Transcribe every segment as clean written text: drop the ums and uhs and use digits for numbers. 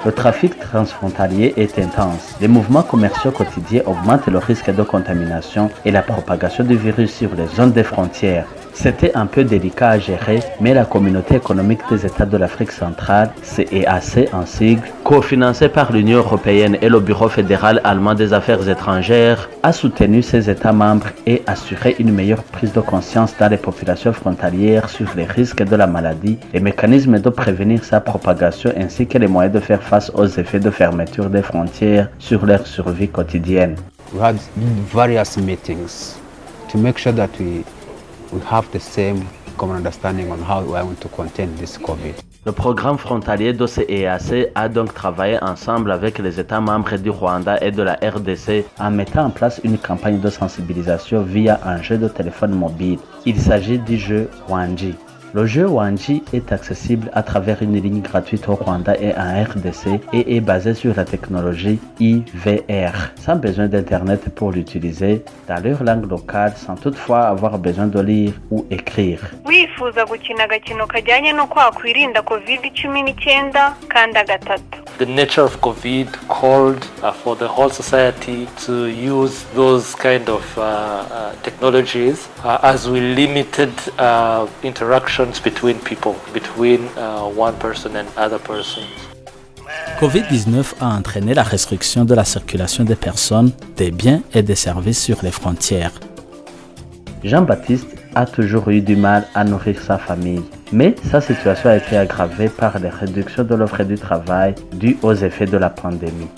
Le trafic transfrontalier est intense. Les mouvements commerciaux quotidiens augmentent le risque de contamination et la propagation du virus sur les zones des frontières. C'était un peu délicat à gérer, mais la communauté économique des États de l'Afrique centrale, CEAC en sigle, cofinancée par l'Union européenne et le Bureau fédéral allemand des affaires étrangères, a soutenu ses États membres et assuré une meilleure prise de conscience dans les populations frontalières sur les risques de la maladie, les mécanismes de prévenir sa propagation ainsi que les moyens de faire face aux effets de fermeture des frontières sur leur survie quotidienne. We had various meetings to make sure that we have the same common understanding on how we want to contain this COVID. Le programme frontalier de CEAC a donc travaillé ensemble avec les États membres du Rwanda et de la RDC en mettant en place une campagne de sensibilisation via un jeu de téléphone mobile. Il s'agit du jeu Wanji. Le jeu Wanji est accessible à travers une ligne gratuite au Rwanda et en RDC et est basé sur la technologie IVR, sans besoin d'internet pour l'utiliser, dans leur langue locale sans toutefois avoir besoin de lire ou écrire. Wifuza gukina agakino kajyanye no kwakwirinda COVID-19 kanda gatatu. The nature of COVID called for the whole society to use those kind of technologies as we limited interactions between people, between one person and other persons. Covid-19 a entraîné la restriction de la circulation des personnes, des biens et des services sur les frontières. Jean-Baptiste a toujours eu du mal à nourrir sa famille, mais sa situation a été aggravée par les réductions de l'offre du travail dues aux effets de la pandémie.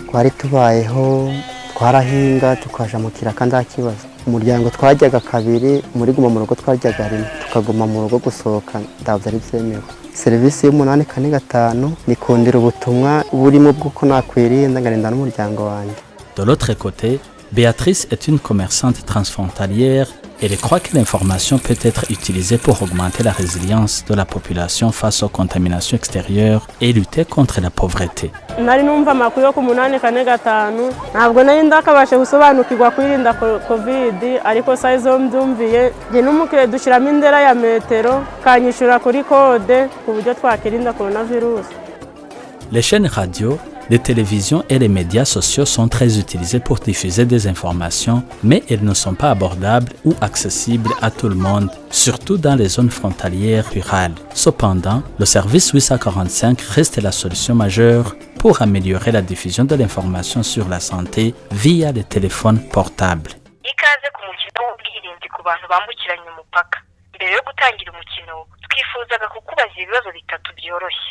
Twari tubayeho twarahinga tukaja mu kiraka nta kibazo. Umuryango twajyaga kabiri muri guma mu rugo twajyaga rimwe tukaguma mu rugo gusohoka ndavye ari vyemewe. Serivisi y'umunani kane gatanu nikundira ubutumwa burimo bw'uko nakwirinda ngarinda n'umuryango wanjye. De l'autre côté, Béatrice est une commerçante transfrontalière et elle croit que l'information peut être utilisée pour augmenter la résilience de la population face aux contaminations extérieures et lutter contre la pauvreté. Nari numva amakuru yo ku munani kane gatanu ntabwo nari ndakabashe gusobanukirwa kwirinda covid ariko saizo mbyumviye nge n'umukire dushiramo indera ya metero kanyishura kuri code ku buryo twakirinda coronavirus. Les chaînes radio, les télévisions et les médias sociaux sont très utilisés pour diffuser des informations, mais elles ne sont pas abordables ou accessibles à tout le monde, surtout dans les zones frontalières rurales. Cependant, le service 845 reste la solution majeure pour améliorer la diffusion de l'information sur la santé via les téléphones portables. Ikaze ku mukino w'ubwirinzi ku bantu bambukiranya umupaka. Mbere yo gutangira umukino, twifuzaga kukubaza ibibazo bitatu byoroshye.